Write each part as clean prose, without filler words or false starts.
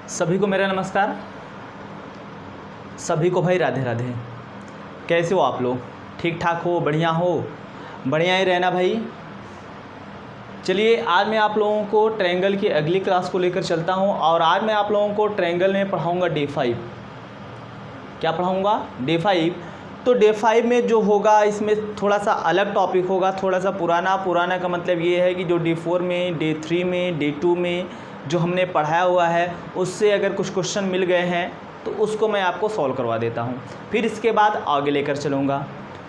सभी को मेरा नमस्कार। सभी को भाई राधे राधे। कैसे हो आप लोग? ठीक ठाक हो? बढ़िया हो? बढ़िया ही रहना भाई। चलिए आज मैं आप लोगों को ट्रायंगल की अगली क्लास को लेकर चलता हूं और आज मैं आप लोगों को ट्रायंगल में पढ़ाऊंगा डे 5। क्या पढ़ाऊंगा? डे 5। तो डे 5 में जो होगा इसमें थोड़ा सा अलग टॉपिक होगा, थोड़ा सा पुराना का मतलब ये है कि जो डे 4 में, डे 3 में, डे 2 में जो हमने पढ़ाया हुआ है उससे अगर कुछ क्वेश्चन मिल गए हैं तो उसको मैं आपको सॉल्व करवा देता हूँ, फिर इसके बाद आगे लेकर चलूँगा।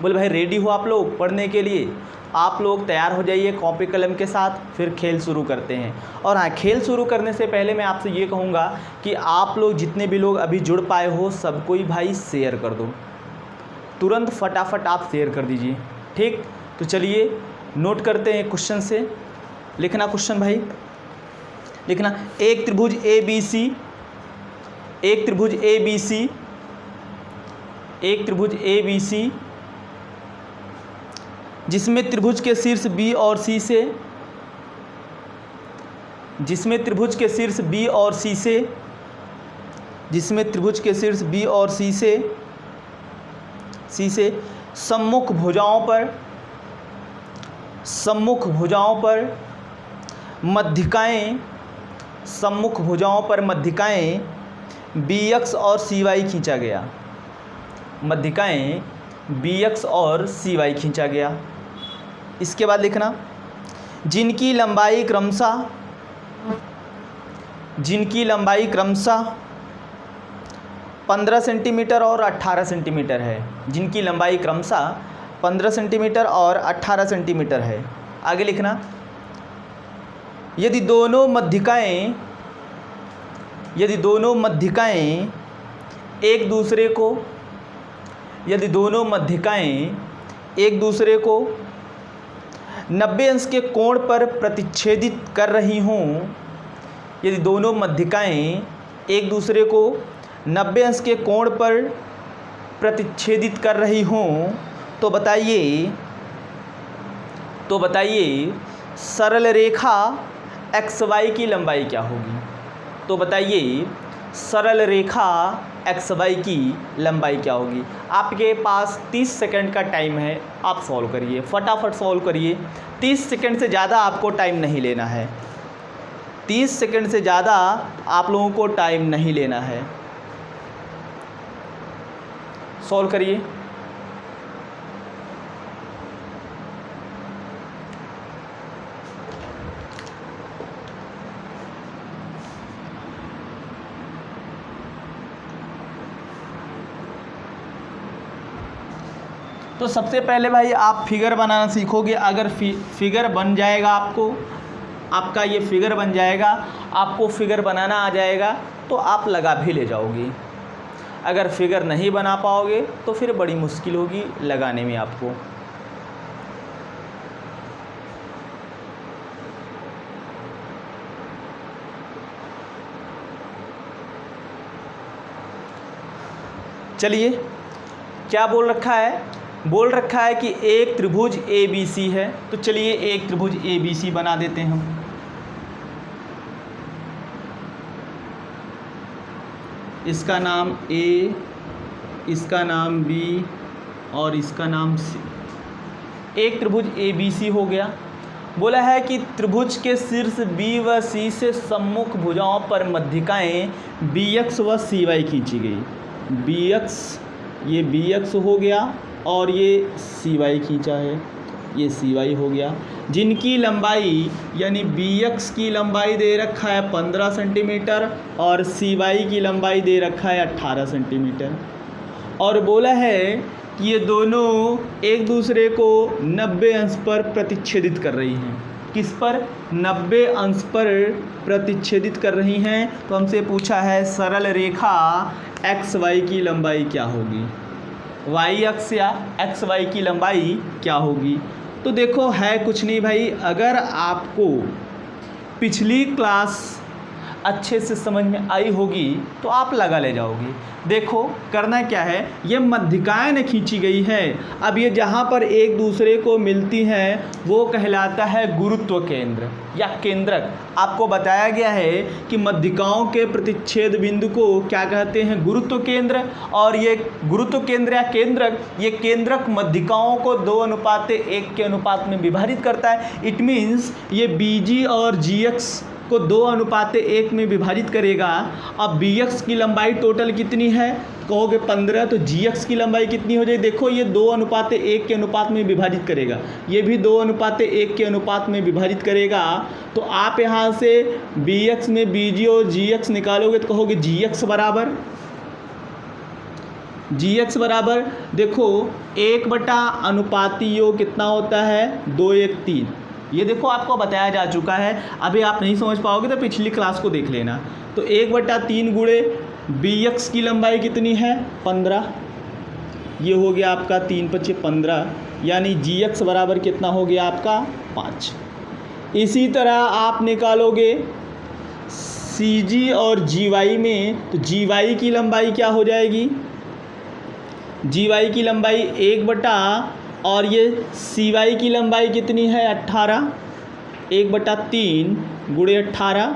बोले भाई रेडी हो आप लोग पढ़ने के लिए? आप लोग तैयार हो जाइए कॉपी कलम के साथ, फिर खेल शुरू करते हैं। और हाँ, खेल शुरू करने से पहले मैं आपसे ये कहूँगा कि आप लोग जितने भी लोग अभी जुड़ पाए हो सबको ही भाई शेयर कर दो, तुरंत फटाफट आप शेयर कर दीजिए, ठीक? तो चलिए नोट करते हैं क्वेश्चन से। लिखना क्वेश्चन भाई, लिखना। एक त्रिभुज ए बी सी, एक त्रिभुज ए बी सी, एक त्रिभुज ए बी सी जिसमें त्रिभुज के शीर्ष बी और सी से, जिसमें त्रिभुज के शीर्ष बी और सी से, जिसमें त्रिभुज के शीर्ष बी और सी से सम्मुख भुजाओं पर, सम्मुख भुजाओं पर मध्यिकाएं, सम्मुख भुजाओं पर मध्यिकाएं BX और CY खींचा गया। मध्यिकाएं BX और CY खींचा गया। इसके बाद लिखना जिनकी लंबाई क्रमशः, जिनकी लंबाई क्रमशः 15 सेंटीमीटर और 18 सेंटीमीटर है। जिनकी लंबाई क्रमशः 15 सेंटीमीटर और 18 सेंटीमीटर है। आगे लिखना यदि दोनों मध्यिकाएं, यदि दोनों मध्यिकाएं एक दूसरे को, यदि दोनों मध्यिकाएं एक दूसरे को 90 अंश के कोण पर प्रतिच्छेदित कर रही हों, यदि दोनों मध्यिकाएं एक दूसरे को 90 अंश के कोण पर प्रतिच्छेदित कर रही हों तो बताइए, तो बताइए सरल रेखा XY की लंबाई क्या होगी? तो बताइए सरल रेखा XY की लंबाई क्या होगी? आपके पास 30 सेकंड का टाइम है, आप सॉल्व करिए, फटाफट सॉल्व करिए। 30 सेकंड से ज़्यादा आपको टाइम नहीं लेना है, 30 सेकंड से ज़्यादा आप लोगों को टाइम नहीं लेना है। सॉल्व करिए। तो सबसे पहले भाई आप फिगर बनाना सीखोगे। अगर फिगर बन जाएगा, आपको आपका ये फिगर बन जाएगा, आपको फिगर बनाना आ जाएगा तो आप लगा भी ले जाओगे। अगर फिगर नहीं बना पाओगे तो फिर बड़ी मुश्किल होगी लगाने में आपको। चलिए क्या बोल रखा है? बोल रखा है कि एक त्रिभुज ABC है। तो चलिए एक त्रिभुज ABC बना देते हैं हम। इसका नाम A, इसका नाम B और इसका नाम C। एक त्रिभुज ABC हो गया। बोला है कि त्रिभुज के शीर्ष B व C से सम्मुख भुजाओं पर मध्यिकाएं BX व CY खींची गई। BX, ये BX हो गया और ये CY खींचा है, ये CY हो गया। जिनकी लंबाई यानी BX की लंबाई दे रखा है 15 सेंटीमीटर और CY की लंबाई दे रखा है 18 सेंटीमीटर। और बोला है कि ये दोनों एक दूसरे को 90 अंश पर प्रतिच्छेदित कर रही हैं। किस पर? 90 अंश पर प्रतिच्छेदित कर रही हैं। तो हमसे पूछा है सरल रेखा XY की लंबाई क्या होगी? Y अक्ष या XY की लंबाई क्या होगी? तो देखो है कुछ नहीं भाई, अगर आपको पिछली क्लास अच्छे से समझ में आई होगी तो आप लगा ले जाओगे। देखो करना क्या है, ये मध्यिकाएं न खींची गई है। अब ये जहाँ पर एक दूसरे को मिलती हैं वो कहलाता है गुरुत्व केंद्र या केंद्रक। आपको बताया गया है कि मध्यिकाओं के प्रतिच्छेद बिंदु को क्या कहते हैं, गुरुत्व केंद्र। और ये गुरुत्व केंद्र या केंद्रक, ये केंद्रक मध्यिकाओं को 2:1 के अनुपात में विभाजित करता है। इट मीन्स ये BG और GX को 2:1 में विभाजित करेगा। अब BX की लंबाई टोटल कितनी है, कहोगे 15, तो GX की लंबाई कितनी हो जाएगी, देखो ये 2:1 के अनुपात में विभाजित करेगा, ये भी 2:1 के अनुपात में विभाजित करेगा। तो आप यहाँ से BX में BG और GX निकालोगे तो कहोगे GX बराबर देखो 1/अनुपाती योग कितना होता है, 2:3। ये देखो आपको बताया जा चुका है, अभी आप नहीं समझ पाओगे तो पिछली क्लास को देख लेना। तो 1/3 गुणे BX की लंबाई कितनी है, 15, ये हो गया आपका 3×5 = 15, यानी GX बराबर कितना हो गया आपका 5। इसी तरह आप निकालोगे CG और GY में, तो GY की लंबाई क्या हो जाएगी, GY की लंबाई 1 और ये CY की लंबाई कितनी है 18, 1/3 गुणे 18,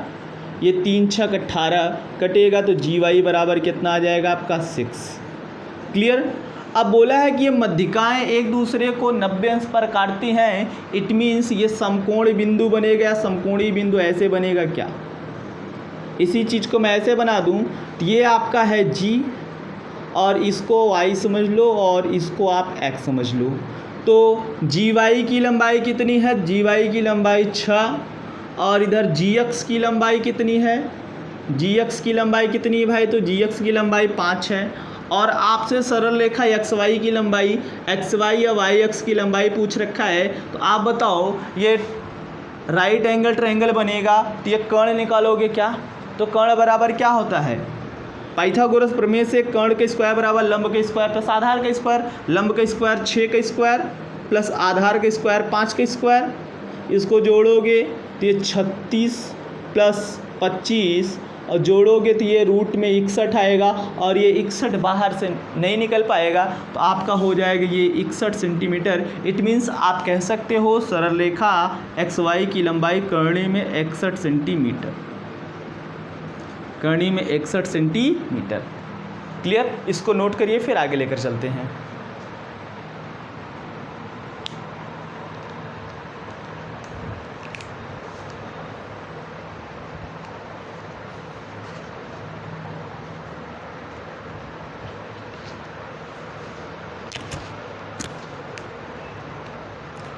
ये 3×6 = 18 कटेगा तो GY बराबर कितना आ जाएगा आपका 6। क्लियर। अब बोला है कि ये मध्यिकाएं एक दूसरे को 90 अंश पर काटती हैं। इट मीन्स ये समकोण बिंदु बनेगा। समकोणीय बिंदु ऐसे बनेगा क्या, इसी चीज़ को मैं ऐसे बना दूं तो ये आपका है G और इसको Y समझ लो और इसको आप X समझ लो। तो GY की लंबाई कितनी है, GY की लंबाई 6 और इधर GX की लंबाई कितनी है, GX की लंबाई कितनी है भाई, तो GX की लंबाई 5 है। और आपसे सरल रेखा XY की लंबाई, XY या YX की लंबाई पूछ रखा है। तो आप बताओ ये राइट एंगल ट्रायंगल बनेगा तो ये कर्ण निकालोगे क्या, तो कर्ण बराबर क्या होता है, पाइथागोरस प्रमेय से कर्ण के स्क्वायर बराबर लंब के स्क्वायर प्लस आधार का स्क्वायर। लंब का स्क्वायर 6 का स्क्वायर प्लस आधार का स्क्वायर 5 का स्क्वायर, इसको जोड़ोगे तो ये 36 प्लस 25 और जोड़ोगे तो ये रूट में 61 आएगा और ये 61 बाहर से नहीं निकल पाएगा तो आपका हो जाएगा ये 61 सेंटीमीटर। इट मीन्स आप कह सकते हो सरल रेखा XY की लंबाई कर्णी में 61 सेंटीमीटर, कर्णी में 61 सेंटीमीटर। क्लियर। इसको नोट करिए फिर आगे लेकर चलते हैं।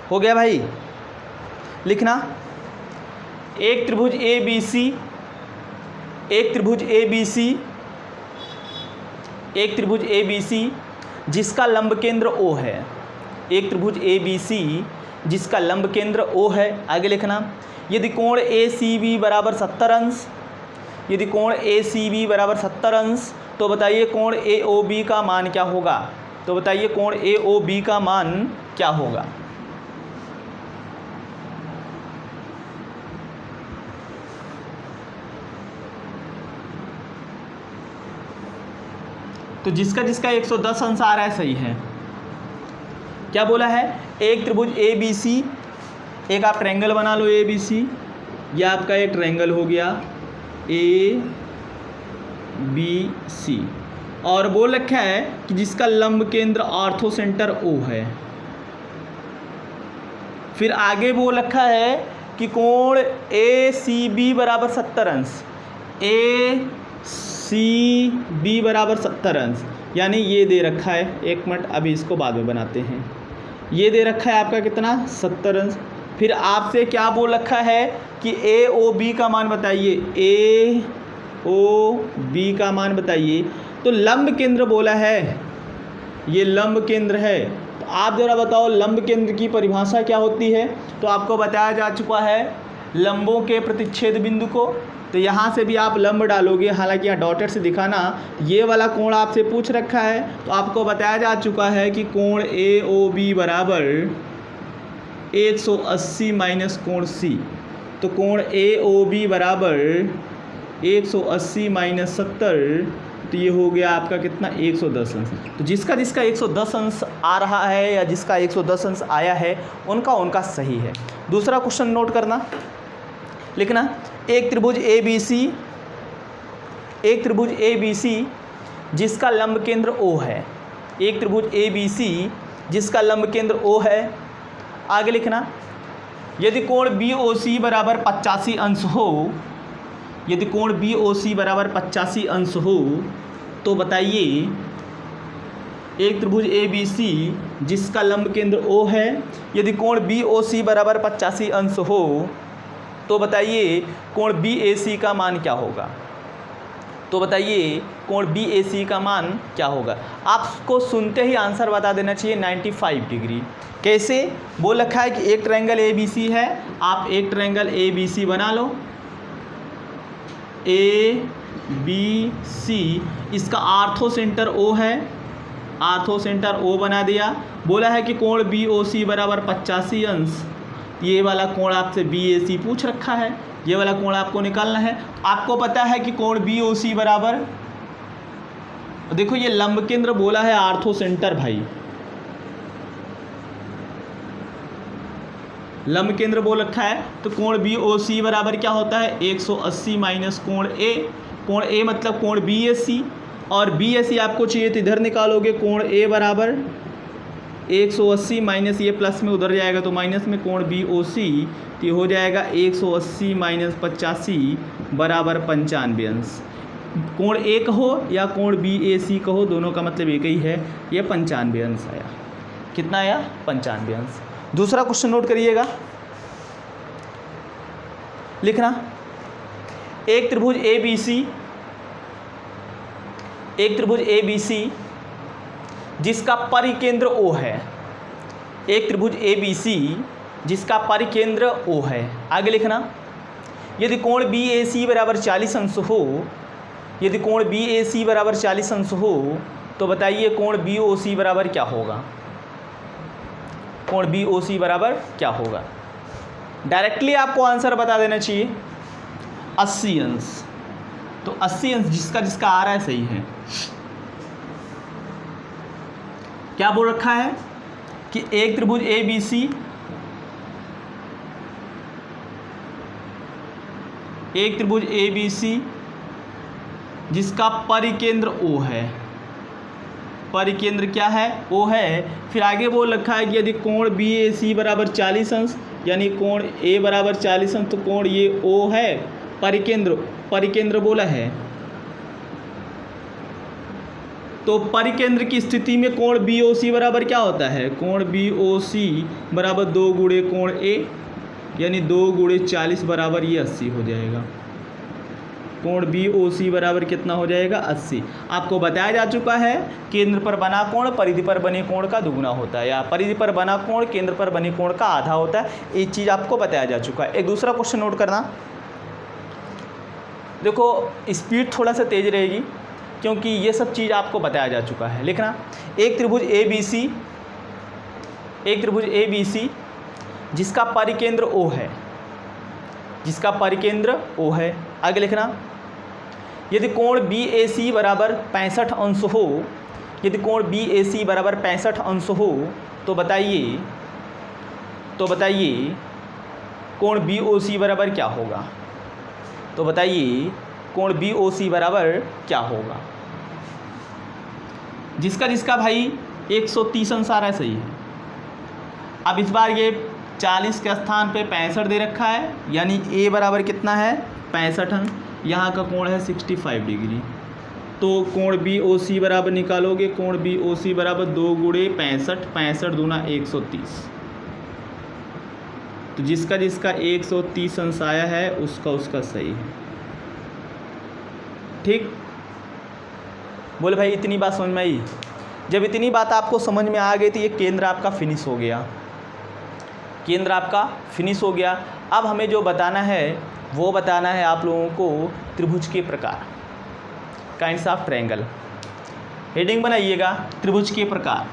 हो गया भाई, लिखना एक त्रिभुज ABC, एक त्रिभुज ABC जिसका लंब केंद्र O है, एक त्रिभुज ABC जिसका लंब केंद्र O है। आगे लिखना यदि कोण ACB बराबर 70 अंश, यदि कोण ACB बराबर 70 अंश तो बताइए कोण AOB का मान क्या होगा, तो बताइए कोण AOB का मान क्या होगा। तो जिसका जिसका 110 अंश आ रहा है सही है। क्या बोला है, एक त्रिभुज ABC, एक आप ट्रायंगल बना लो ABC, यह आपका एक ट्रायंगल हो गया ABC और बोल रखा है कि जिसका लंब केंद्र ऑर्थो सेंटर O है। फिर आगे बोल रखा है कि कोण ACB बराबर 70 अंश, ACB बराबर 70 अंश, यानी ये दे रखा है, एक मिनट अभी इसको बाद में बनाते हैं। ये दे रखा है आपका कितना 70 अंश। फिर आपसे क्या बोल रखा है कि AOB का मान बताइए, AOB का मान बताइए। तो लंब केंद्र बोला है, ये लंब केंद्र है। तो आप ज़रा बताओ लंब केंद्र की परिभाषा क्या होती है। तो आपको बताया जा चुका है लंबों के प्रतिच्छेद बिंदु को। तो यहाँ से भी आप लंब डालोगे, हालांकि यहाँ डॉटेड से दिखाना, ये वाला कोण आपसे पूछ रखा है। तो आपको बताया जा चुका है कि कोण AOB बराबर 180 माइनस कोण C। तो कोण AOB बराबर 180 माइनस 70, तो ये हो गया आपका कितना 110 अंश। तो जिसका जिसका 110 अंश आ रहा है या जिसका 110 अंश आया है उनका उनका सही है। दूसरा क्वेश्चन नोट करना, लिखना, एक त्रिभुज ABC जिसका लंब केंद्र O है, एक त्रिभुज ABC जिसका लंब केंद्र O है। आगे लिखना, यदि कोण BOC बराबर 85 अंश हो, यदि कोण BOC बराबर 85 अंश हो तो बताइए एक त्रिभुज ABC जिसका लंब केंद्र O है, यदि कोण BOC बराबर 85 अंश हो तो बताइए कोण BAC का मान क्या होगा। तो बताइए कोण BAC का मान क्या होगा। आपको सुनते ही आंसर बता देना चाहिए 95 डिग्री। कैसे? बोल रखा है कि एक ट्रायंगल ABC है, आप एक ट्रायंगल ABC बना लो, ABC, इसका आर्थो सेंटर O है, आर्थो सेंटर O बना दिया। बोला है कि कोण BOC बराबर 85 अंश, ये वाला कोण आपसे BAC पूछ रखा है, ये वाला कोण आपको निकालना है। आपको पता है कि कोण BOC बराबर, देखो ये लंब केंद्र बोला है आर्थो सेंटर, भाई लंब केंद्र बोल रखा है, तो कोण BOC बराबर क्या होता है 180 माइनस कोण A, कोण A मतलब कोण BAC, और BAC आपको चाहिए तो इधर निकालोगे, कोण A बराबर 180 माइनस ये प्लस में उधर जाएगा तो माइनस में कोण BOC, तो ये हो जाएगा 180 माइनस 85 बराबर 95 अंश। कोण A कहो या कोण BAC कहो, दोनों का मतलब एक ही है, ये 95 अंश आया। कितना आया? 95 अंश। दूसरा क्वेश्चन नोट करिएगा, लिखना, एक त्रिभुज ABC जिसका परिकेंद्र O है, एक त्रिभुज ABC जिसका परिकेंद्र O है। आगे लिखना, यदि कोण BAC बराबर 40 अंश हो, यदि कोण BAC बराबर 40 अंश हो तो बताइए कोण BOC बराबर क्या होगा। कोण BOC बराबर क्या होगा। डायरेक्टली आपको आंसर बता देना चाहिए 80 अंश। तो 80 अंश जिसका जिसका आ रहा है सही है। क्या बोल रखा है कि एक त्रिभुज ABC, एक त्रिभुज ABC जिसका परिकेंद्र O है, परिकेंद्र क्या है? O है। फिर आगे बोल रखा है कि यदि कोण BAC बराबर 40 अंश, यानी कोण A बराबर 40 अंश, तो कोण ये O है, परिकेंद्र बोला है, तो परिकेंद्र की स्थिति में कोण BOC बराबर क्या होता है? कोण BOC बराबर 2 गुणे कोण A, यानी 2 गुणे 40 बराबर ये 80 हो जाएगा। कोण BOC बराबर कितना हो जाएगा? 80। आपको बताया जा चुका है केंद्र पर बना कोण परिधि पर बने कोण का दुगुना होता है, या परिधि पर बना कोण केंद्र पर बने कोण का आधा होता है। एक चीज़ आपको बताया जा चुका है। एक दूसरा क्वेश्चन नोट करना, देखो स्पीड थोड़ा सा तेज रहेगी क्योंकि ये सब चीज़ आपको बताया जा चुका है। लिखना, एक त्रिभुज ABC जिसका परिकेंद्र O है, जिसका परिकेंद्र O है। आगे लिखना, यदि कोण BAC बराबर 65 अंश हो, यदि कोण BAC बराबर 65 अंश हो तो बताइए कोण BOC बराबर क्या होगा। तो बताइए कोण BOC बराबर क्या होगा। जिसका जिसका भाई 130 अंश आ रहा है सही है। अब इस बार ये 40 के स्थान पे 65 दे रखा है, यानी A बराबर कितना है 65 अंश, यहाँ का कोण है 65 डिग्री। तो कोण BOC बराबर निकालोगे, कोण BOC बराबर 2 गुणे 65, 65 दूना 130। तो जिसका जिसका 130 अंश आया है उसका उसका सही है। ठीक, बोले भाई इतनी बात समझ में आई। जब इतनी बात आपको समझ में आ गई तो ये केंद्र आपका फिनिश हो गया, केंद्र आपका फिनिश हो गया। अब हमें जो बताना है वो बताना है आप लोगों को त्रिभुज के प्रकार, काइंड्स ऑफ ट्रायंगल। हेडिंग बनाइएगा, त्रिभुज के प्रकार।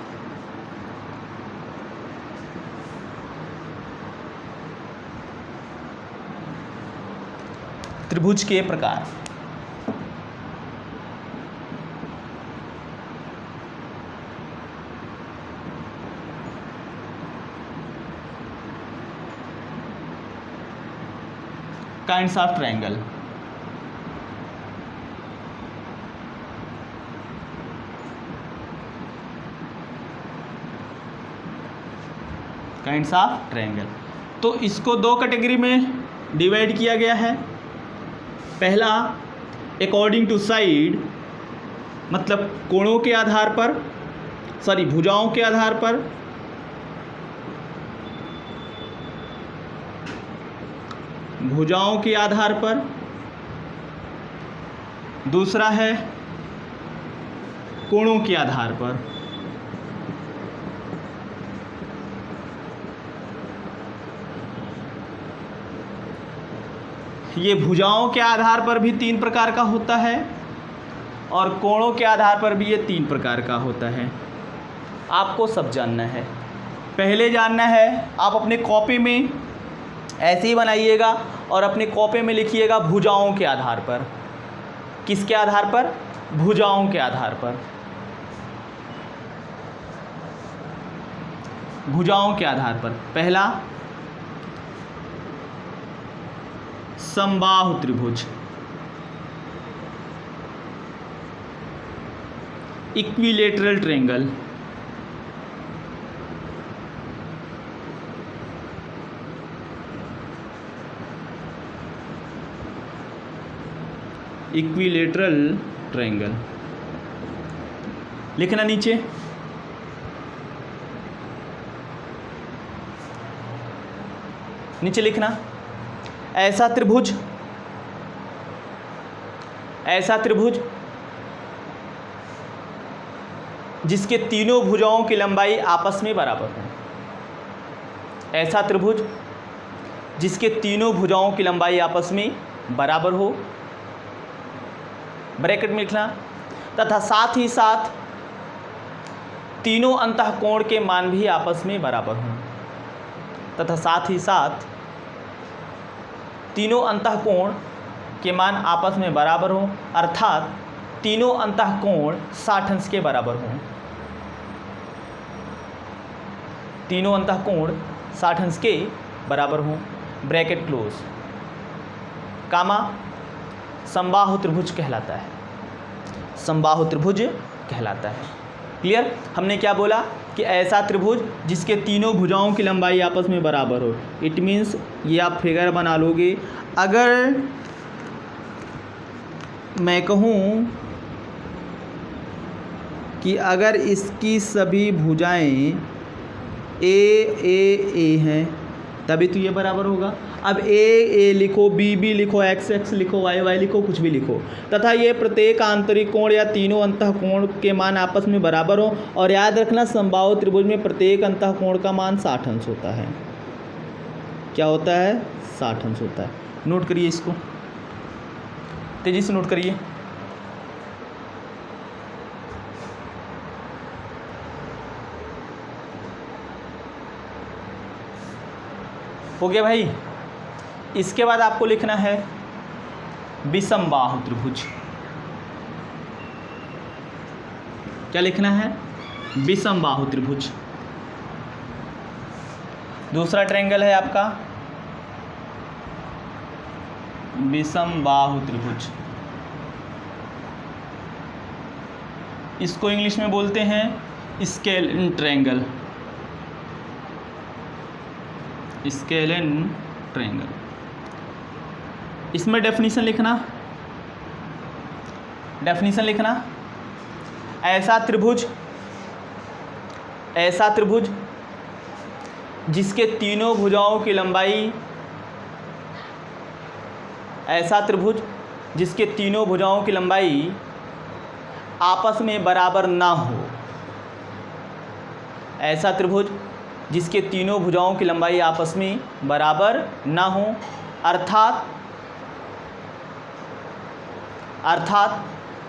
त्रिभुज के प्रकार। Kinds of triangle. Kinds of triangle. तो इसको दो कैटेगरी में डिवाइड किया गया है। पहला अकॉर्डिंग टू साइड, मतलब कोणों के आधार पर, सॉरी भुजाओं के आधार पर। भुजाओं के आधार पर। दूसरा है कोणों के आधार पर। ये भुजाओं के आधार पर भी 3 प्रकार का होता है और कोणों के आधार पर भी ये 3 प्रकार का होता है। आपको सब जानना है। पहले जानना है, आप अपने कॉपी में ऐसे ही बनाइएगा और अपने कॉपी में लिखिएगा भुजाओं के आधार पर। किसके आधार पर? भुजाओं के आधार पर। भुजाओं के आधार पर। पहला समबाहु त्रिभुज, इक्विलेटरल ट्रायंगल। इक्विलेटरल ट्रायंगल लिखना नीचे। नीचे लिखना ऐसा त्रिभुज, ऐसा त्रिभुज जिसके तीनों भुजाओं की लंबाई आपस में बराबर हो। ऐसा त्रिभुज जिसके तीनों भुजाओं की लंबाई आपस में बराबर हो, ब्रैकेट में लिखना, तथा साथ ही साथ तीनों अंतःकोण के मान भी आपस में बराबर हों। तथा साथ ही साथ तीनों अंतःकोण के मान आपस में बराबर हों, अर्थात तीनों अंतःकोण 60 अंश के बराबर हों। तीनों अंतःकोण 60 अंश के बराबर हों, ब्रैकेट क्लोज, कामा समबाहु त्रिभुज कहलाता है। समबाहु त्रिभुज कहलाता है। क्लियर? हमने क्या बोला कि ऐसा त्रिभुज जिसके तीनों भुजाओं की लंबाई आपस में बराबर हो। इट मीन्स ये आप फिगर बना लोगे। अगर मैं कहूँ कि अगर इसकी सभी भुजाएं ए हैं तभी तो ये बराबर होगा। अब ए लिखो, बी लिखो, एक्स लिखो, वाई लिखो, कुछ भी लिखो, तथा ये प्रत्येक आंतरिक कोण या तीनों अंतःकोण के मान आपस में बराबर हो। और याद रखना समबाहु त्रिभुज में प्रत्येक अंतःकोण का मान 60 अंश होता है। क्या होता है? 60 अंश होता है। नोट करिए इसको, तेजी से नोट करिए। हो गया भाई? इसके बाद आपको लिखना है विषमबाहु त्रिभुज। क्या लिखना है? विषमबाहु त्रिभुज। दूसरा ट्रायंगल है आपका विषमबाहु त्रिभुज। इसको इंग्लिश में बोलते हैं स्केलेन ट्रायंगल। Scalene triangle. इसमें डेफिनेशन लिखना, डेफिनेशन लिखना, ऐसा त्रिभुज, ऐसा त्रिभुज जिसके तीनों भुजाओं की लंबाई, ऐसा त्रिभुज जिसके तीनों भुजाओं की लंबाई आपस में बराबर ना हो। ऐसा त्रिभुज जिसके तीनों भुजाओं की लंबाई आपस में बराबर ना हो, अर्थात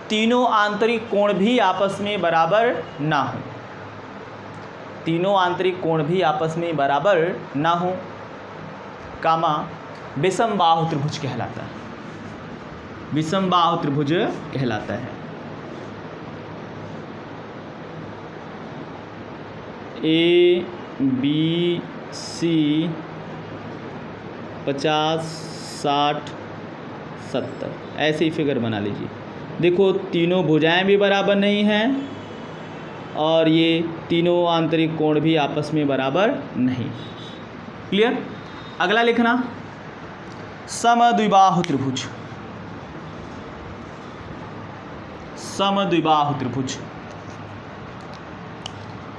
तीनों आंतरिक कोण भी आपस में बराबर ना हो। तीनों आंतरिक कोण भी आपस में बराबर ना हो, कामा विषमबाहु त्रिभुज कहलाता है। विषमबाहु त्रिभुज कहलाता है। A B C 50 60 70, ऐसे ही फिगर बना लीजिए। देखो तीनों भुजाएं भी बराबर नहीं हैं और ये तीनों आंतरिक कोण भी आपस में बराबर नहीं। क्लियर। अगला लिखना समद्विबाहु त्रिभुज। समद्विबाहु त्रिभुज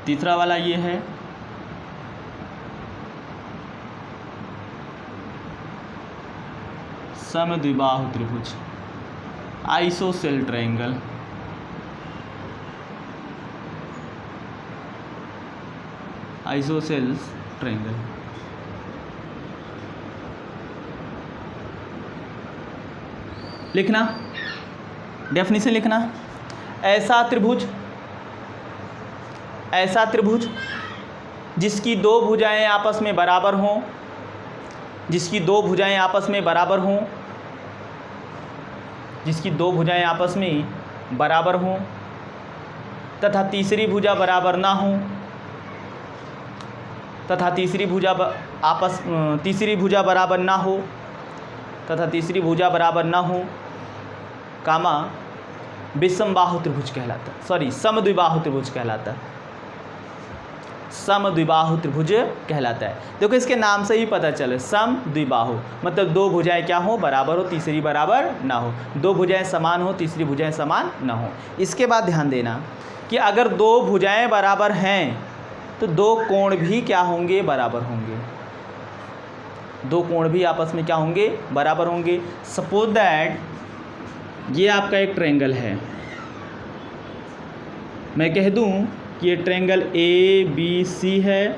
तीसरा वाला ये है। समद्विबाहु त्रिभुज, आइसोसेल ट्रायंगल। ISOCELL triangle. लिखना, डेफिनेशन लिखना, ऐसा त्रिभुज, ऐसा त्रिभुज जिसकी दो भुजाएं आपस में बराबर हों, जिसकी दो भुजाएं आपस में बराबर हों, जिसकी दो भुजाएं आपस में बराबर हों तथा तीसरी भुजा बराबर ना हो, तथा तीसरी भुजा बराबर ना हो, तथा तीसरी भुजा बराबर ना हो, कामा विषमबाहु त्रिभुज कहलाता है, सॉरी समद्विबाहु त्रिभुज कहलाता है। समद्विबाहु त्रिभुज कहलाता है। देखो इसके नाम से ही पता चले, समद्विबाहु मतलब दो भुजाएं क्या हो, बराबर हो, तीसरी बराबर ना हो, दो भुजाएं समान हो, तीसरी भुजाएं समान ना हो। इसके बाद ध्यान देना कि अगर दो भुजाएं बराबर हैं तो दो कोण भी क्या होंगे, बराबर होंगे। दो कोण भी आपस में क्या होंगे, बराबर होंगे। सपोज दैट ये आपका एक ट्रायंगल है, मैं कह दूं कि ये ट्रायंगल ABC है,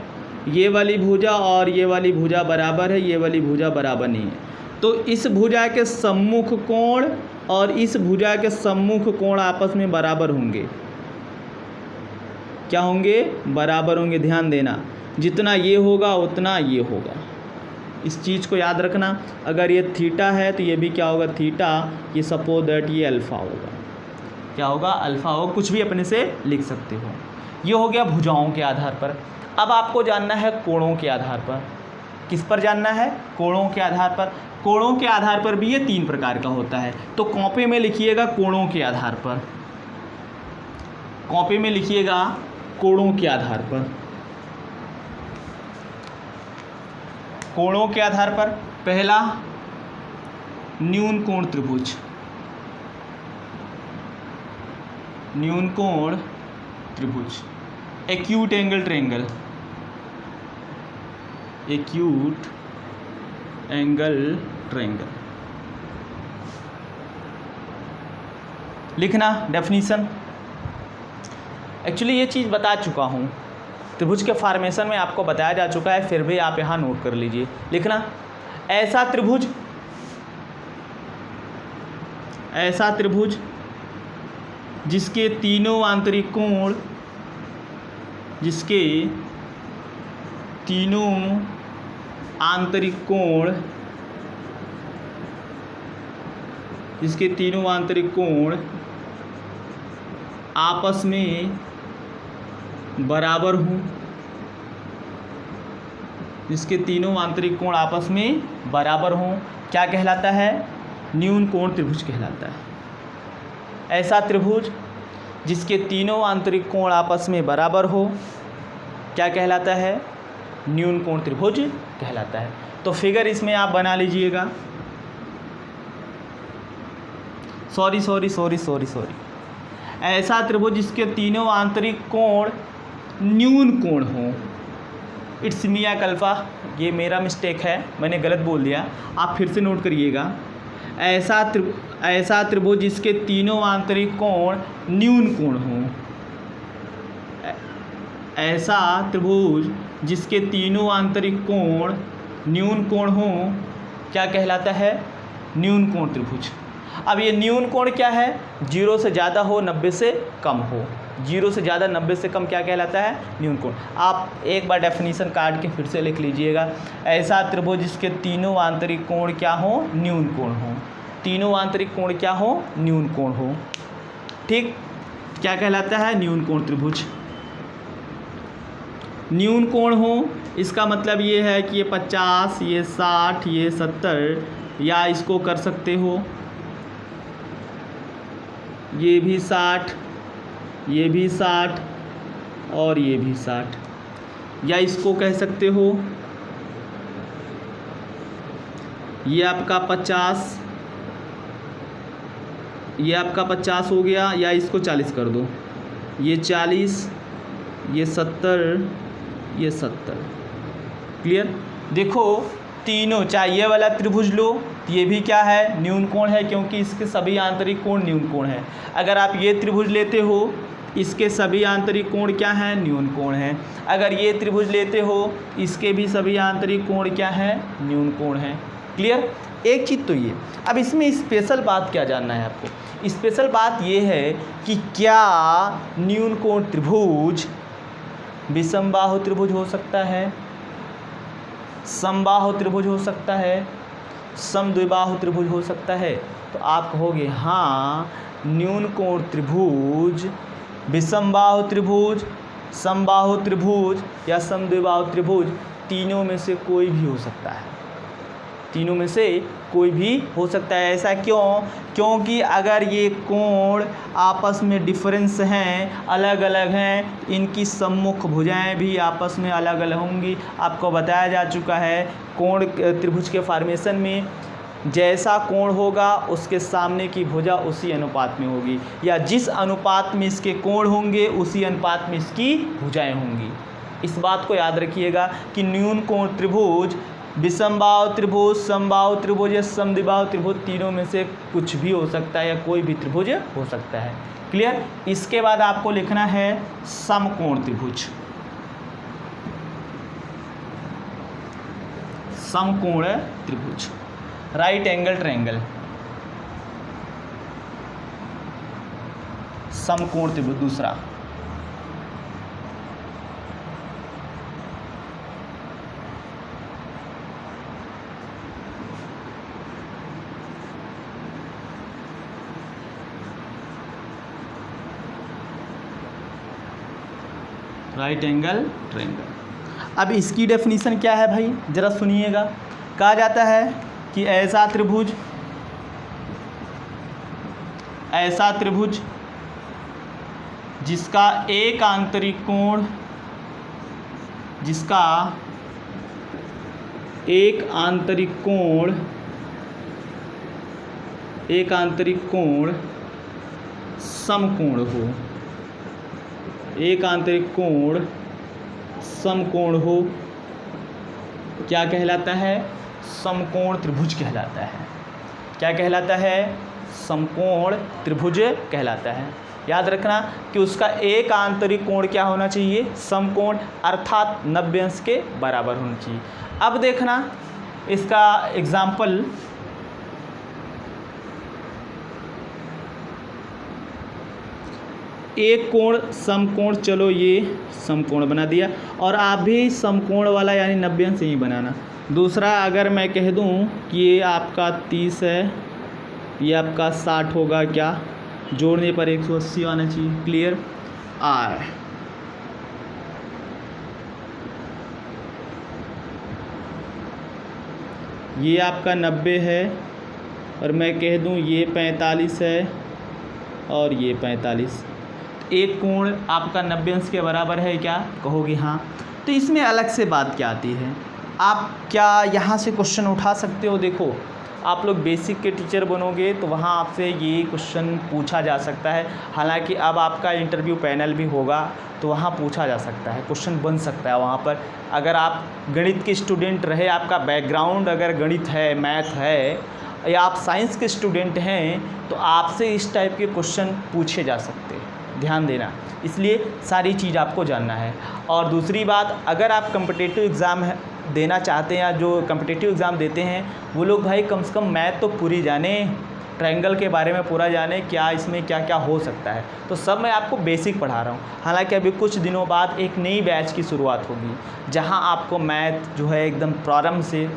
ये वाली भुजा और ये वाली भुजा बराबर है, ये वाली भुजा बराबर नहीं है, तो इस भुजा के सम्मुख कोण और इस भुजा के सम्मुख कोण आपस में बराबर होंगे। क्या होंगे, बराबर होंगे। ध्यान देना, जितना ये होगा उतना ये होगा, इस चीज़ को याद रखना। अगर ये थीटा है तो ये भी क्या होगा, थीटा। ये सपोज दैट ये अल्फ़ा होगा, क्या होगा, अल्फ़ा होगा। कुछ भी अपने से लिख सकते हो। ये हो गया भुजाओं के आधार पर। अब आपको जानना है कोणों के आधार पर। किस पर जानना है, कोणों के आधार पर। कोणों के आधार पर भी ये 3 प्रकार का होता है, तो कॉपी में लिखिएगा कोणों के आधार पर, कॉपी में लिखिएगा कोणों के आधार पर। कोणों के आधार पर पहला न्यून कोण त्रिभुज, न्यून कोण त्रिभुज, acute angle triangle, acute angle triangle. लिखना डेफिनीशन। एक्चुअली ये चीज़ बता चुका हूँ, त्रिभुज के फॉर्मेशन में आपको बताया जा चुका है, फिर भी आप यहाँ नोट कर लीजिए। लिखना, ऐसा त्रिभुज, ऐसा त्रिभुज जिसके तीनों आंतरिक कोण, जिसके तीनों आंतरिक कोण, जिसके तीनों आंतरिक कोण आपस में बराबर हों, जिसके तीनों आंतरिक कोण आपस में बराबर हों, क्या कहलाता है, न्यून कोण त्रिभुज कहलाता है। ऐसा त्रिभुज जिसके तीनों आंतरिक कोण आपस में बराबर हो, क्या कहलाता है, न्यून कोण त्रिभुज कहलाता है। तो फिगर इसमें आप बना लीजिएगा। सॉरी, ऐसा त्रिभुज जिसके तीनों आंतरिक कोण न्यून कोण हो। इट्स मिया कल्फा, ये मेरा मिस्टेक है, मैंने गलत बोल दिया, आप फिर से नोट करिएगा। ऐसा त्रिभुज जिसके तीनों आंतरिक कोण न्यून कोण हो। ऐसा त्रिभुज जिसके तीनों आंतरिक कोण न्यून कोण हो, क्या कहलाता है, न्यून कोण त्रिभुज। अब ये न्यून कोण क्या है, 0 से ज़्यादा हो, 90 से कम हो। 0 से ज़्यादा, 90 से कम क्या कहलाता है, न्यून कोण। आप एक बार डेफिनीशन काट के फिर से लिख लीजिएगा। ऐसा त्रिभुज जिसके तीनों आंतरिक कोण क्या हो, न्यून कोण हो। तीनों आंतरिक कोण क्या हो, न्यून कोण हो। ठीक, क्या कहलाता है, न्यून कोण त्रिभुज। न्यून कोण हो, इसका मतलब ये है कि ये 50, ये 60, ये 70, या इसको कर सकते हो ये भी 60, ये भी 60 और ये भी 60, या इसको कह सकते हो ये आपका 50, ये आपका 50 हो गया, या इसको 40 कर दो, ये 40, ये 70, ये 70। क्लियर? देखो तीनों, चाहे ये वाला त्रिभुज लो, ये भी क्या है, न्यून कोण है, क्योंकि इसके सभी आंतरिक कोण न्यून कोण है। अगर आप ये त्रिभुज लेते हो, इसके सभी आंतरिक कोण क्या हैं, न्यून कोण हैं। अगर ये त्रिभुज लेते हो, इसके भी सभी आंतरिक कोण क्या हैं, न्यून कोण हैं। क्लियर? एक चीज़ तो ये। अब इसमें स्पेशल बात क्या जानना है आपको? स्पेशल बात ये है कि क्या न्यून कोण त्रिभुज विषमबाहु त्रिभुज हो सकता है, समबाहु त्रिभुज हो सकता है, समद्विबाहु त्रिभुज हो सकता है? तो आप कहोगे हाँ, न्यून कोण त्रिभुज विषमबाहु त्रिभुज, समबाहु त्रिभुज या समद्विबाहु त्रिभुज तीनों में से कोई भी हो सकता है। तीनों में से कोई भी हो सकता है। ऐसा क्यों? क्योंकि अगर ये कोण आपस में डिफरेंस हैं, अलग अलग हैं, इनकी सम्मुख भुजाएं भी आपस में अलग अलग होंगी। आपको बताया जा चुका है कोण त्रिभुज के फॉर्मेशन में जैसा कोण होगा उसके सामने की भुजा उसी अनुपात में होगी, या जिस अनुपात में इसके कोण होंगे उसी अनुपात में इसकी भुजाएं होंगी। इस बात को याद रखिएगा कि न्यून कोण त्रिभुज विषमबाहु त्रिभुज, समबाहु त्रिभुज या समद्विबाहु त्रिभुज तीनों में से कुछ भी हो सकता है, या कोई भी त्रिभुज हो सकता है। क्लियर? इसके बाद आपको लिखना है समकोण त्रिभुज। समकोण त्रिभुज, राइट एंगल ट्रायंगल, समकोण त्रिभुज दूसरा। Right angle triangle. अब इसकी डेफिनीशन क्या है भाई, जरा सुनिएगा। कहा जाता है कि ऐसा त्रिभुज जिसका एक आंतरिक कोण, समकोण हो, एक आंतरिक कोण समकोण हो, क्या कहलाता है? समकोण त्रिभुज कहलाता है। क्या कहलाता है? समकोण त्रिभुज कहलाता है। याद रखना कि उसका एक आंतरिक कोण क्या होना चाहिए? समकोण, अर्थात 90 अंश के बराबर होना चाहिए। अब देखना इसका एग्जाम्पल, एक कोण समकोण, चलो ये समकोण बना दिया, और आप भी समकोण वाला यानी 90 अंश ही बनाना। दूसरा, अगर मैं कह दूं कि ये आपका 30 है, ये आपका 60 होगा, क्या जोड़ने पर 180 आना चाहिए। क्लियर? आर ये आपका 90 है, और मैं कह दूं ये 45 है और ये 45। एक कोण आपका 90 अंश के बराबर है, क्या कहोगे? हाँ। तो इसमें अलग से बात क्या आती है, आप क्या यहाँ से क्वेश्चन उठा सकते हो? देखो, आप लोग बेसिक के टीचर बनोगे तो वहाँ आपसे ये क्वेश्चन पूछा जा सकता है। हालांकि अब आपका इंटरव्यू पैनल भी होगा तो वहाँ पूछा जा सकता है, क्वेश्चन बन सकता है वहाँ पर। अगर आप गणित के स्टूडेंट रहे, आपका बैकग्राउंड अगर गणित है, मैथ है, या आप साइंस के स्टूडेंट हैं, तो आपसे इस टाइप के क्वेश्चन पूछे जा सकते हैं। ध्यान देना, इसलिए सारी चीज़ आपको जानना है। और दूसरी बात, अगर आप कम्पिटिटिव एग्ज़ाम देना चाहते हैं या जो कम्पिटिटिव एग्ज़ाम देते हैं वो लोग भाई कम से कम मैथ तो पूरी जाने, ट्रायंगल के बारे में पूरा जाने, क्या इसमें क्या क्या हो सकता है। तो सब मैं आपको बेसिक पढ़ा रहा हूँ। हालांकि अभी कुछ दिनों बाद एक नई बैच की शुरुआत होगी जहाँ आपको मैथ जो है एकदम प्रारंभ से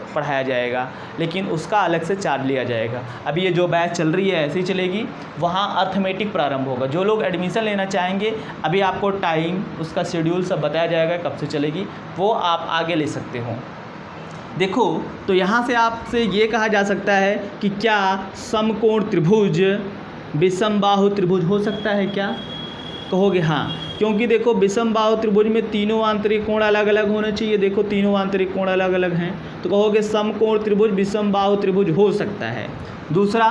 पढ़ाया जाएगा, लेकिन उसका अलग से चार्ज लिया जाएगा। अभी ये जो बैच चल रही है ऐसे ही चलेगी, वहाँ अर्थमेटिक प्रारंभ होगा। जो लोग एडमिशन लेना चाहेंगे, अभी आपको टाइम, उसका शेड्यूल सब बताया जाएगा कब से चलेगी, वो आप आगे ले सकते हो। देखो, तो यहाँ से आपसे ये कहा जा सकता है कि क्या समकोण त्रिभुज विषमबाहु त्रिभुज हो सकता है क्या? कहोगे हाँ, क्योंकि देखो विषमबाहु त्रिभुज में तीनों आंतरिक कोण अलग अलग होने चाहिए। देखो तीनों आंतरिक कोण अलग अलग हैं, तो कहोगे समकोण त्रिभुज विषमबाहु त्रिभुज हो सकता है। दूसरा,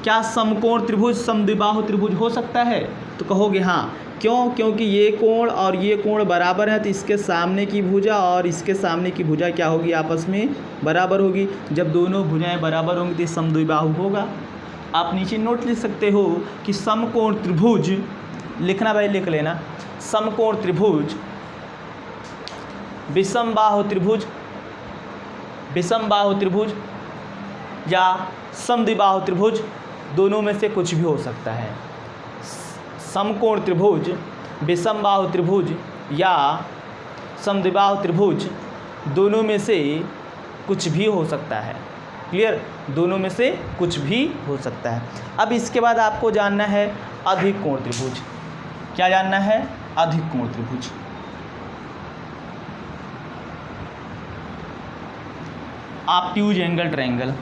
क्या समकोण त्रिभुज समद्विबाहु त्रिभुज हो सकता है? तो कहोगे हाँ। क्यों? क्योंकि ये कोण और ये कोण बराबर है, तो इसके सामने की भुजा और इसके सामने की भुजा क्या होगी? आपस में बराबर होगी। जब दोनों भुजाएं बराबर होंगी तो ये समद्विबाहु होगा। आप नीचे नोट लिख सकते हो कि समकोण त्रिभुज, लिखना भाई लिख लेना, समकोण त्रिभुज विषमबाहु त्रिभुज या समद्विबाहु त्रिभुज, दोनों में से कुछ भी हो सकता है। समकोण त्रिभुज विषमबाहु त्रिभुज या समद्विबाहु त्रिभुज, दोनों में से कुछ भी हो सकता है। क्लियर? दोनों में से कुछ भी हो सकता है। अब इसके बाद आपको जानना है अधिक कोण त्रिभुज। क्या जानना है? अधिक कोण त्रिभुज। Obtuse angle triangle.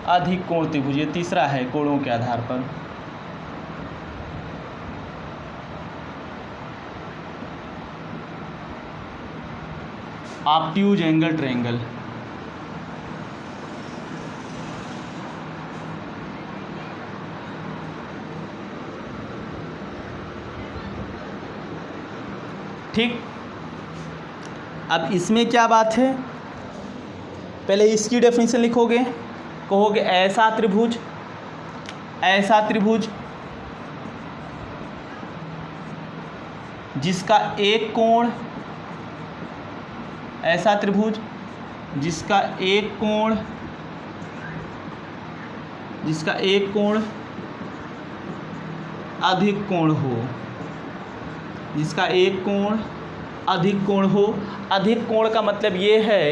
अधिक कोण त्रिभुज, ये तीसरा है कोणों के आधार पर। Obtuse angle triangle. ठीक, अब इसमें क्या बात है? पहले इसकी डेफिनेशन लिखोगे, कहोगे ऐसा त्रिभुज जिसका एक कोण, ऐसा त्रिभुज जिसका एक कोण अधिक कोण हो, जिसका एक कोण अधिक कोण हो। अधिक कोण का मतलब ये है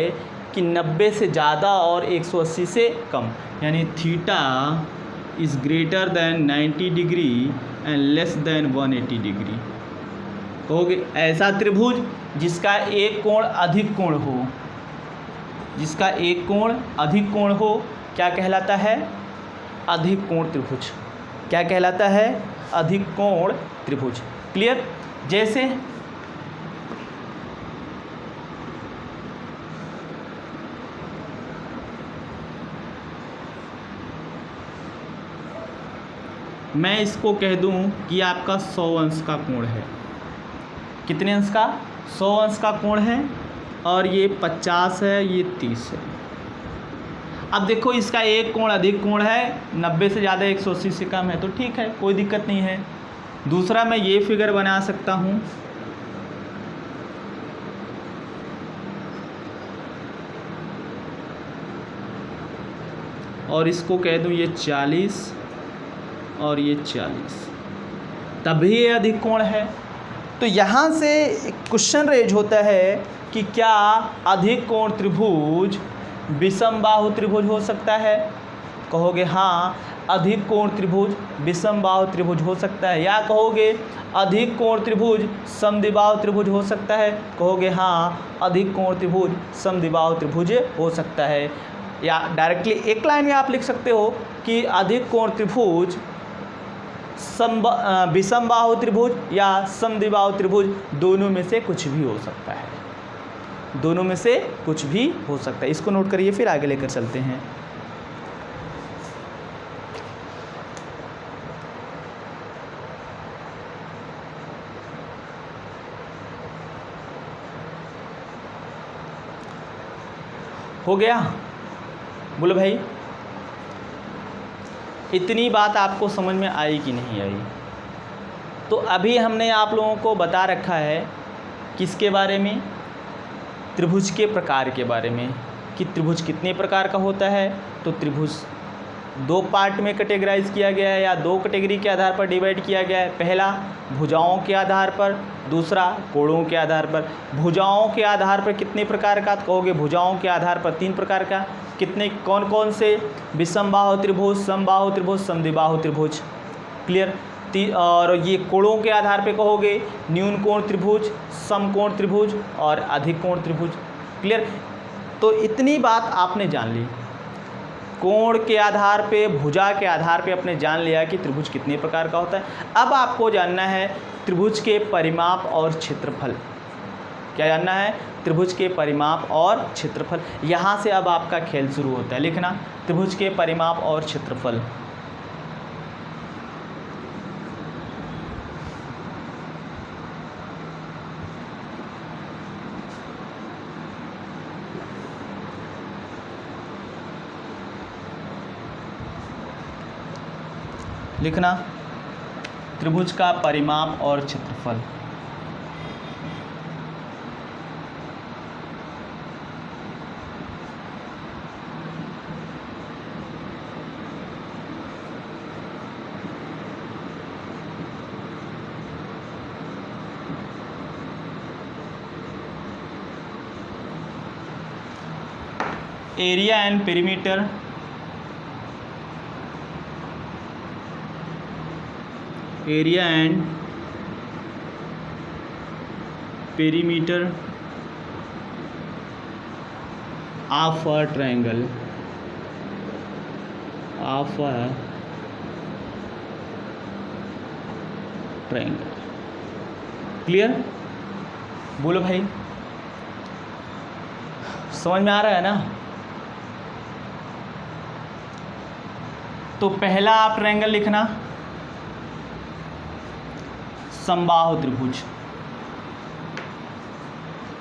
कि 90 से ज़्यादा और 180 से कम, यानी theta is greater than 90 degree and less than 180 degree. कहोगे ऐसा त्रिभुज जिसका एक कोण अधिक कोण हो, जिसका एक कोण अधिक कोण हो, क्या कहलाता है? अधिक कोण त्रिभुज। क्या कहलाता है? अधिक कोण त्रिभुज। क्लियर? जैसे मैं इसको कह दूं कि आपका 100 अंश का कोण है। कितने अंश का? 100 अंश का कोण है, और ये 50 है, ये 30 है। अब देखो इसका एक कोण अधिक कोण है, 90 से ज़्यादा 180 से कम है, तो ठीक है, कोई दिक्कत नहीं है। दूसरा, मैं ये फिगर बना सकता हूँ, और इसको कह दूँ ये 40 और ये 40, तभी ये अधिक कोण है। तो यहाँ से क्वेश्चन रेज होता है कि क्या अधिक कोण त्रिभुज विषमबाहु त्रिभुज हो सकता है? कहोगे हाँ, अधिक कोण त्रिभुज विषमबाहु त्रिभुज हो सकता है। या कहोगे अधिक कोण त्रिभुज समद्विबाहु त्रिभुज हो सकता है? कहोगे हाँ, अधिक कोण त्रिभुज समद्विबाहु त्रिभुज हो सकता है। या डायरेक्टली एक लाइन में आप लिख सकते हो कि अधिक कोण त्रिभुज विषमबाहु त्रिभुज या समद्विबाहु त्रिभुज, दोनों में से कुछ भी हो सकता है। दोनों में से कुछ भी हो सकता है। इसको नोट करिए, फिर आगे लेकर चलते हैं। हो गया? बोलो भाई, इतनी बात आपको समझ में आई कि नहीं आई? तो अभी हमने आप लोगों को बता रखा है किसके बारे में? त्रिभुज के प्रकार के बारे में कि त्रिभुज कितने प्रकार का होता है। तो त्रिभुज दो पार्ट में कैटेगराइज किया गया है या दो कैटेगरी के आधार पर डिवाइड किया गया है। पहला भुजाओं के आधार पर, दूसरा कोणों के आधार पर। भुजाओं के आधार पर कितने प्रकार का कहोगे, भुजाओं के आधार पर 3 प्रकार का। कितने, कौन कौन से, विषमबाहु त्रिभुज, समबाहु त्रिभुज, समद्विबाहु त्रिभुज। क्लियर। और ये कोणों के आधार पे कहोगे न्यून कोण त्रिभुज, समकोण त्रिभुज और अधिक कोण त्रिभुज। क्लियर। तो इतनी बात आपने जान ली, कोण के आधार पे, भुजा के आधार पे आपने जान लिया कि त्रिभुज कितने प्रकार का होता है। अब आपको जानना है त्रिभुज के परिमाप और क्षेत्रफल। क्या जानना है, त्रिभुज के परिमाप और क्षेत्रफल। यहाँ से अब आपका खेल शुरू होता है, लिखना त्रिभुज के परिमाप और क्षेत्रफल। लिखना त्रिभुज का परिमाप और क्षेत्रफल। Area and perimeter, area and perimeter of a triangle, of a triangle. Clear. बोलो भाई, समझ में आ रहा है ना। तो पहला आप ट्रायंगल लिखना समबाहु त्रिभुज,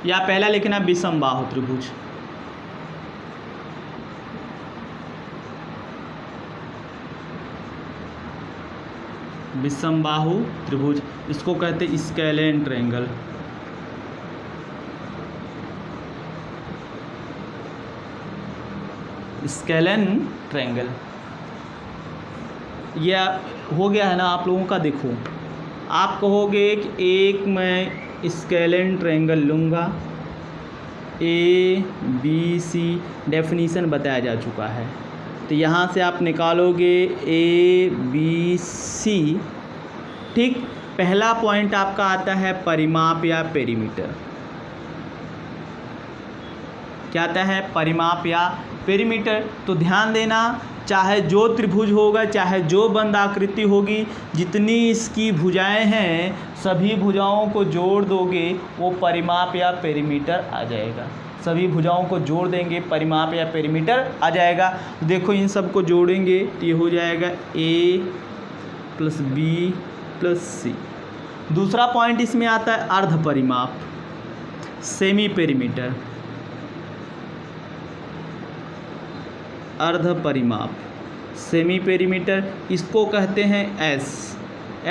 या पहला लिखना विषमबाहु त्रिभुज। विषमबाहु त्रिभुज, इसको कहते स्केलेन ट्रायंगल। स्केलेन ट्रायंगल यह हो गया है ना आप लोगों का। देखो, आप कहोगे कि एक मैं स्केलेन ट्रायंगल लूँगा, ABC डेफिनीशन बताया जा चुका है। तो यहाँ से आप निकालोगे ABC। ठीक। पहला पॉइंट आपका आता है परिमाप या पेरीमीटर। क्या आता है, परिमाप या पेरीमीटर। तो ध्यान देना, चाहे जो त्रिभुज होगा, चाहे जो बंद आकृति होगी, जितनी इसकी भुजाएं हैं सभी भुजाओं को जोड़ दोगे वो परिमाप या पेरीमीटर आ जाएगा। सभी भुजाओं को जोड़ देंगे, परिमाप या पेरीमीटर आ जाएगा। देखो इन सब को जोड़ेंगे तो ये हो जाएगा A + B + C। दूसरा पॉइंट इसमें आता है अर्ध परिमाप, सेमी पेरीमीटर। अर्ध परिमाप, सेमी पेरीमीटर, इसको कहते हैं S।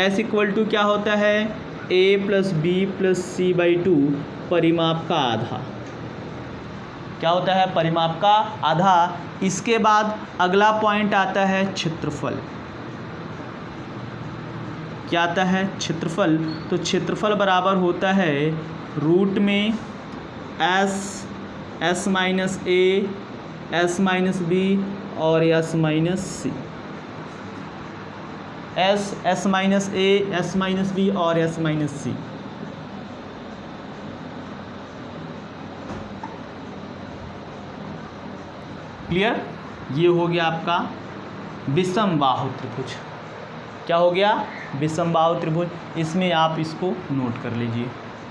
S = क्या होता है, A + B + C/2 परिमाप का आधा। क्या होता है, परिमाप का आधा। इसके बाद अगला पॉइंट आता है क्षेत्रफल। क्या आता है, क्षेत्रफल। तो क्षेत्रफल बराबर होता है रूट में S, S - A, S - B और S - C। S, S - A, S - B और S - C। क्लियर। ये हो गया आपका विषमबाहु त्रिभुज। क्या हो गया, विषमबाहु त्रिभुज। इसमें आप इसको नोट कर लीजिए।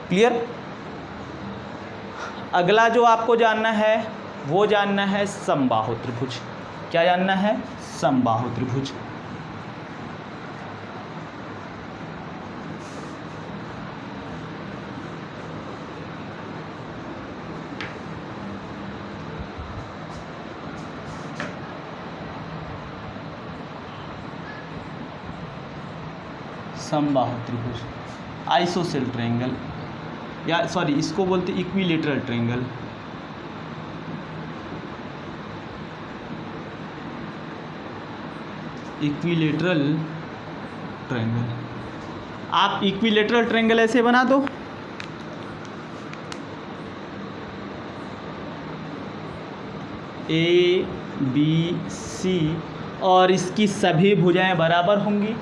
क्लियर। अगला जो आपको जानना है वो जानना है समबाहु त्रिभुज। क्या जानना है, समबाहु त्रिभुज। समबाहु त्रिभुज, आइसोसेल ट्रायंगल, या सॉरी इसको बोलते इक्विलेटरल ट्रायंगल। Equilateral triangle. आप इक्विलेटरल ट्रायंगल ऐसे बना दो, ए बी सी, और इसकी सभी भुजाएं बराबर होंगी।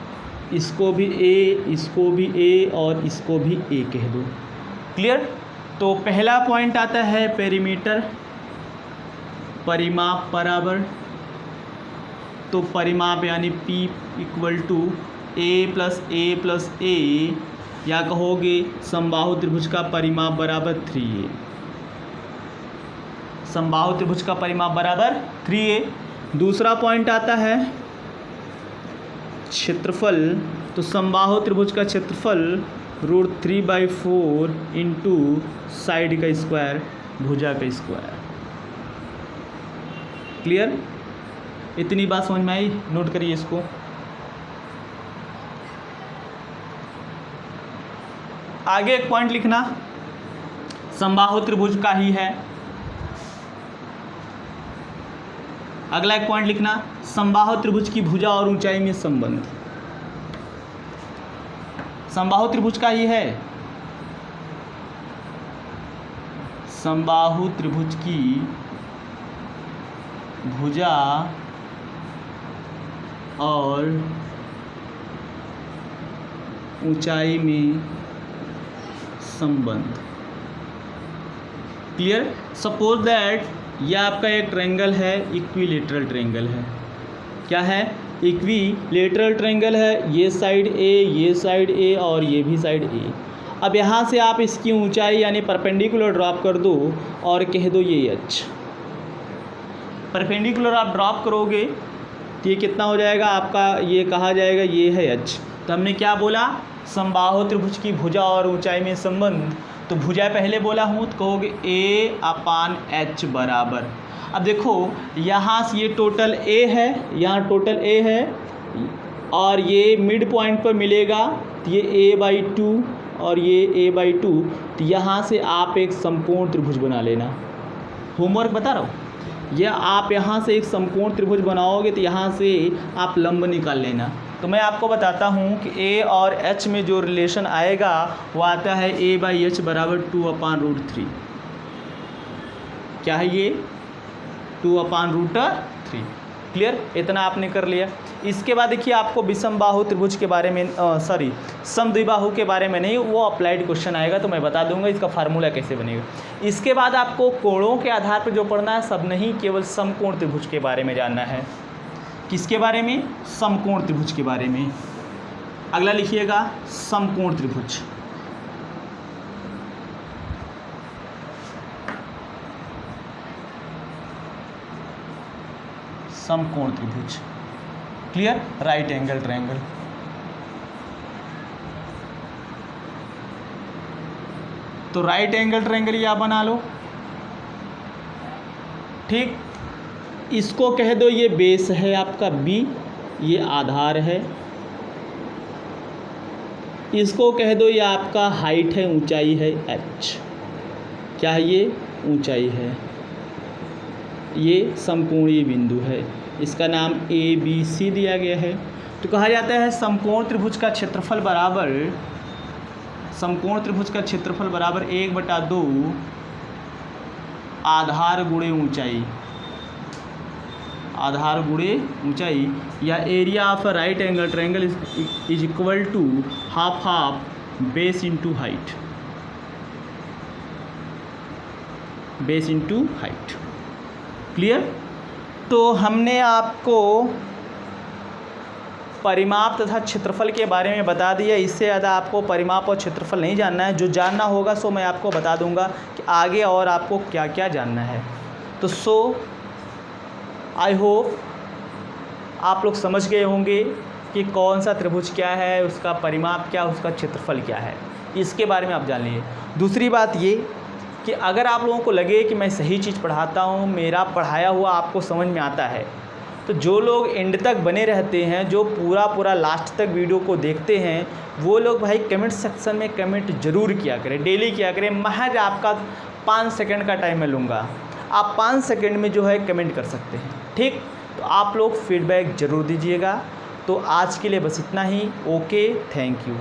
इसको भी ए, इसको भी ए और इसको भी ए कह दो। क्लियर। तो पहला पॉइंट आता है पेरीमीटर, परिमाप बराबर। तो परिमाप यानी P equal to A plus A, या कहोगे समबाहु त्रिभुज का परिमाप बराबर 3a। समबाहु त्रिभुज का परिमाप बराबर 3a। दूसरा पॉइंट आता है क्षेत्रफल। तो समबाहु त्रिभुज का क्षेत्रफल √3/4 इंटू साइड का स्क्वायर, भुजा का स्क्वायर। क्लियर। इतनी बात समझ में आई, नोट करिए इसको। आगे एक पॉइंट लिखना, समबाहु त्रिभुज का ही है। अगला एक पॉइंट लिखना, समबाहु त्रिभुज की भुजा और ऊंचाई में संबंध। समबाहु त्रिभुज का ही है। समबाहु त्रिभुज की भुजा और ऊंचाई में संबंध। क्लियर। सपोज दैट यह आपका एक ट्रायंगल है, इक्विलेटरल ट्रायंगल है। क्या है? इक्विलेटरल ट्रायंगल है। ये साइड ए, ये साइड ए और ये भी साइड ए। अब यहाँ से आप इसकी ऊंचाई यानी परपेंडिकुलर ड्रॉप कर दो और कह दो ये एच। परपेंडिकुलर आप ड्रॉप करोगे तो ये कितना हो जाएगा आपका, ये कहा जाएगा ये है एच। तो हमने क्या बोला, समबाहु त्रिभुज की भुजा और ऊंचाई में संबंध। तो भुजा पहले बोला हूँ तो कहोगे A/H बराबर। अब देखो यहाँ से ये टोटल A है, यहाँ टोटल A है और ये मिड पॉइंट पर मिलेगा तो ये A/2 और ये A/2। तो यहाँ से आप एक समकोण त्रिभुज बना लेना। होमवर्क बता रहा हूँ। यह आप यहाँ से एक समकोण त्रिभुज बनाओगे तो यहाँ से आप लंब निकाल लेना। तो मैं आपको बताता हूँ कि A और H में जो रिलेशन आएगा वो आता है A/H बराबर 2/√3। क्या है ये? 2/√3। क्लियर। इतना आपने कर लिया। इसके बाद देखिए आपको विषमबाहु त्रिभुज के बारे में समद्विबाहु के बारे में नहीं, वो अप्लाइड क्वेश्चन आएगा तो मैं बता दूंगा इसका फार्मूला कैसे बनेगा। इसके बाद आपको कोणों के आधार पर जो पढ़ना है सब नहीं, केवल समकोण त्रिभुज के बारे में जानना है। किसके बारे में? समकोण त्रिभुज के बारे में। अगला लिखिएगा समकोण त्रिभुज। समकोण त्रिभुज। क्लियर। Right angle triangle. तो राइट एंगल ट्रायंगल या बना लो। ठीक। इसको कह दो ये बेस है आपका B, ये आधार है। इसको कह दो ये आपका हाइट है, ऊंचाई है H। क्या है ये? ऊंचाई है। ये समकोणीय बिंदु है, इसका नाम ABC दिया गया है। तो कहा जाता है समकोण त्रिभुज का क्षेत्रफल बराबर, समकोण त्रिभुज का क्षेत्रफल बराबर 1/2 आधार गुणे ऊंचाई। आधार गुणे ऊंचाई या area of a right angle triangle is equal to half base into height. Base into height. Clear. तो हमने आपको परिमाप तथा क्षेत्रफल के बारे में बता दिया। इससे ज़्यादा आपको परिमाप और क्षेत्रफल नहीं जानना है। जो जानना होगा सो मैं आपको बता दूंगा कि आगे और आपको क्या क्या जानना है। तो आई होप आप लोग समझ गए होंगे कि कौन सा त्रिभुज क्या है, उसका परिमाप क्या, उसका क्षेत्रफल क्या है, इसके बारे में आप जान लीजिए। दूसरी बात ये कि अगर आप लोगों को लगे कि मैं सही चीज़ पढ़ाता हूँ, मेरा पढ़ाया हुआ आपको समझ में आता है, तो जो लोग एंड तक बने रहते हैं, जो पूरा लास्ट तक वीडियो को देखते हैं, वो लोग भाई कमेंट सेक्शन में कमेंट ज़रूर किया करें, डेली किया करें। महज आपका 5 सेकंड का टाइम मैं लूँगा, आप 5 सेकंड में जो है कमेंट कर सकते हैं। ठीक। तो आप लोग फीडबैक ज़रूर दीजिएगा तो आज के लिए बस इतना ही। Okay, thank you.